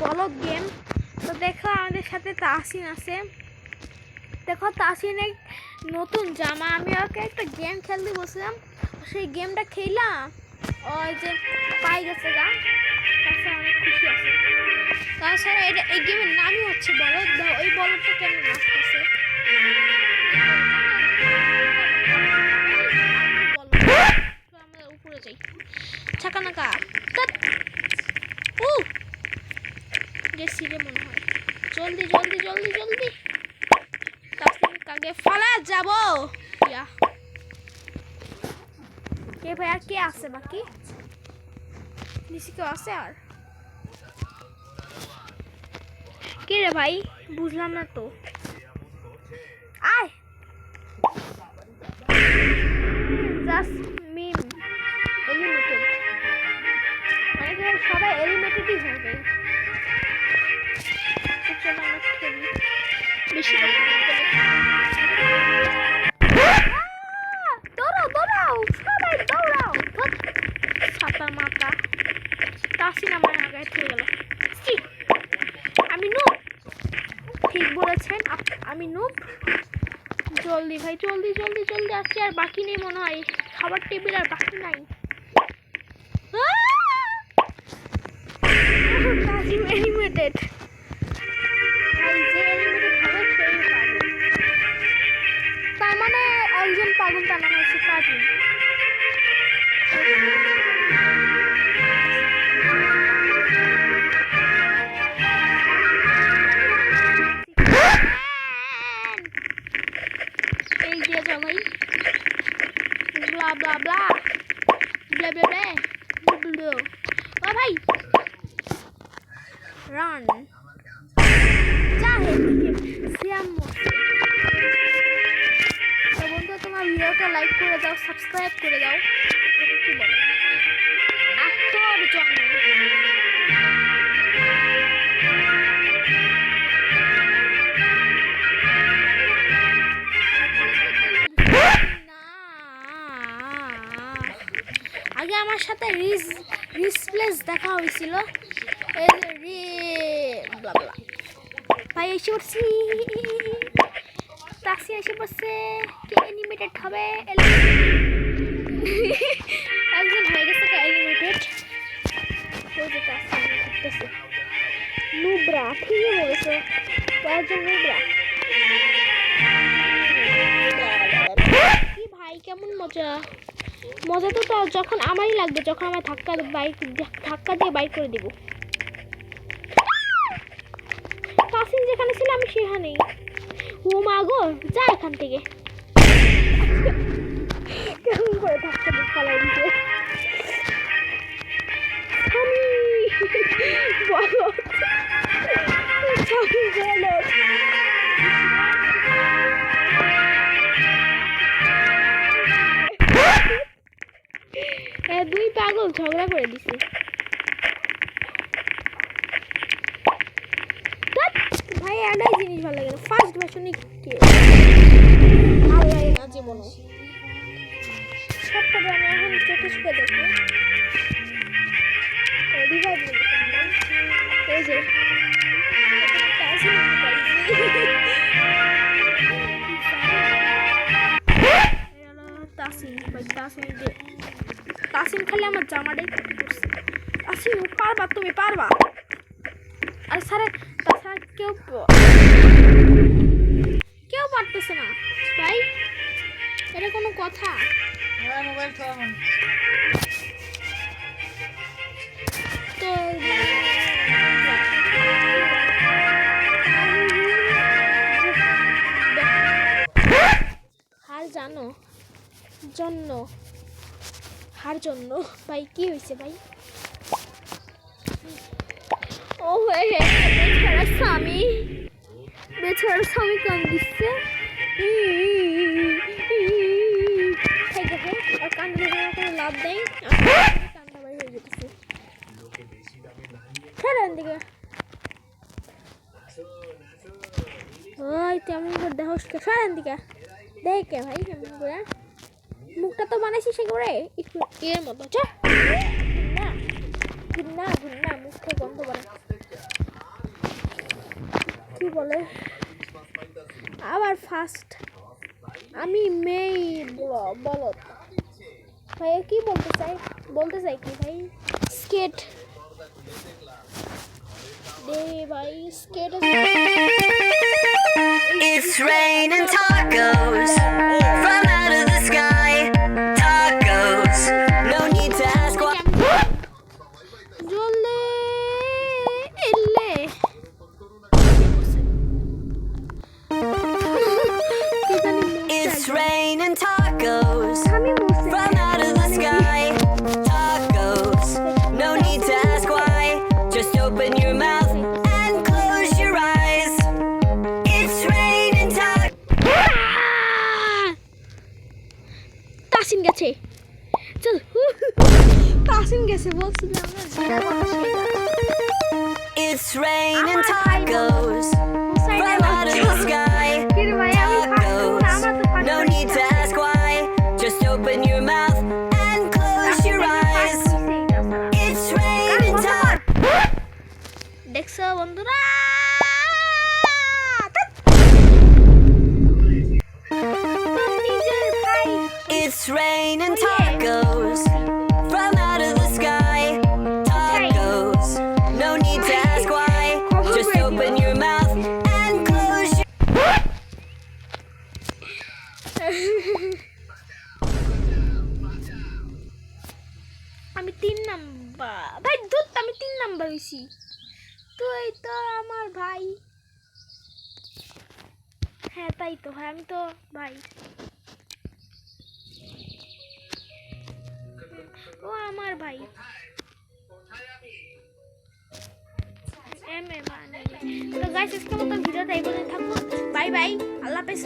বলদ গেম। তো দেখো আমাদের সাথে তাহসিন আছে। দেখো তাহসিনের নতুন জামা। আমি ওকে একটা গেম খেলতে বসলাম, সেই গেমটা খেললাম, ওই যে পাই গেছে গা, তাছাড়া অনেক খুশি আছে। তাছাড়া এই গেমের নামই হচ্ছে বলদ। ওই বলদটা কেমন নাচতেছে। আমরা উপরে যাই ছাকা নাকা গেছি রে মনে হয়। জলদি জলদি জলদি জলদি কাকে ফালা যাব। ইয়া কে ভাই আর কে আছে বাকি? নিচে কেউ আছে আর? কে রে ভাই বুঝলাম না তো। আয় জাস্ট মিম এলিমিটেড, মানে কি সবাই এলিমিটেডই হবে। চলো আমরা খেলি বেশি কথা না বলে। দৌড়াও দৌড়াও সবাই দৌড়াও। ছাতা মাথা তাহসিন আমার আগায় থেকে গেল। আমি নুব, ঠিক বলেছেন আমি নুব। জলদি ভাই জলদি জলদি জলদি আসছি। আর বাকি নেই মনে হয়, খাবার টেবিল আর বাকি নাই। কাজিম এলিমিটেড। ভাই যে এলিমিটেড হবে সেই পাগল। তার মানে একজন পাগল, তার নাম হচ্ছে কাজিম। এই দিয়ে যাও ভাই। ব্লা ব্লা ব্লা ব্লা ব্লা ব্লা ব্লা। ও ভাই রান যা হে সিয়াম। তো বন্ধু তোমার ভিডিওটা লাইক করে দাও, সাবস্ক্রাইব করে দাও। কি বলে আত্মর জন্য আগে আমার সাথে রিসপ্লেস দেখা হয়েছিল। ভাই এসে পড়ছি, তাহসিন এসে পড়ছে। কে এলিমিটেড হবে? একজন হয়ে গেছে এলিমিটেড। ওই যে তাহসিন করতেছে নুবরা, ঠিকই বলেছে একজন নুবরা। কি ভাই কেমন মজা। মজা তো যখন আমারই লাগবে, যখন আমার ধাক্কা দিয়ে বাইক করে দিব। তাহসিন যেখানে ছিল আমি সেখানেই। ও মা গো যা এখান থেকে। কেমন করে ধাক্কা দিয়ে ফালাই দিতে। দুই পাগল ঝগড়া করে দিছে। ভাই একটাই জিনিস ভালো লাগে না, ফার্স্ট ভার্সনে ভালো লাগে না জীবনে। সবটা আমি এখন চোখে চোখে দেখবো। রিভাইভ এই যে তাহসিন খালি আমার জামাটাই কপি করছে। তাহসিন পারবা, তুমি পারবা। আর স্যার তাছাড়া কেউ পারতেছে না ভাই, এটা কোনো কথা? তো হার জানো জন্য, হার জন্য ভাই কি হয়েছে ভাই? ও বেচারা স্বামী, বেচারা স্বামী কান দিচ্ছে। আর কান্দে কোনো লাভ নেই, কান্না বাড়ি হয়ে যেতেছে। দিকে ওই তেমন করে দেখো সারান দিকে দেখে ভাই, কেমন করে মুখটা তো বানাইছি সে করে একটু এর মতো। না ঘুন্না ঘুন্না মুখ থেকে গন্ধ বানাই। বলে আবার ফার্স্ট আমি মেই বলো ভাই কি বলতে চাই কি ভাই স্কেট দে ভাই স্কেট It's raining tacos from out of the sky. Tacos, no need to ask why. জলে এলে It's raining tacos আমি বলছি from out of the sky. Tacos, no need to ask why. Just open your mouth and close your eyes. It's raining tacos. Tasin গেছে চল তাসিন গেছে বলছিলাম না যেটা কথা সেটা It's raining tacos from out of the sky. কিরে ভাই আমি ফার্স্ট আমার তো No need to ask why. Just open your mouth and close your eyes. It's raining tacos. দেখছো বন্ধুরা নিজের ভাই It's raining tacos from out of the sky. Tacos. No need to ask why. Just open your mouth and close your আমি 3 number ভাই দুধ আমি 3 number হইছি তুই তো আমার ভাই হ্যাঁ তাই তো ভাই আমি তো ভাই ও আমার ভাই এম এ মানে তো গাইস আজকের মতো ভিডিওটা এই পর্যন্ত থাকবো বাই বাই আল্লাহ হাফেজ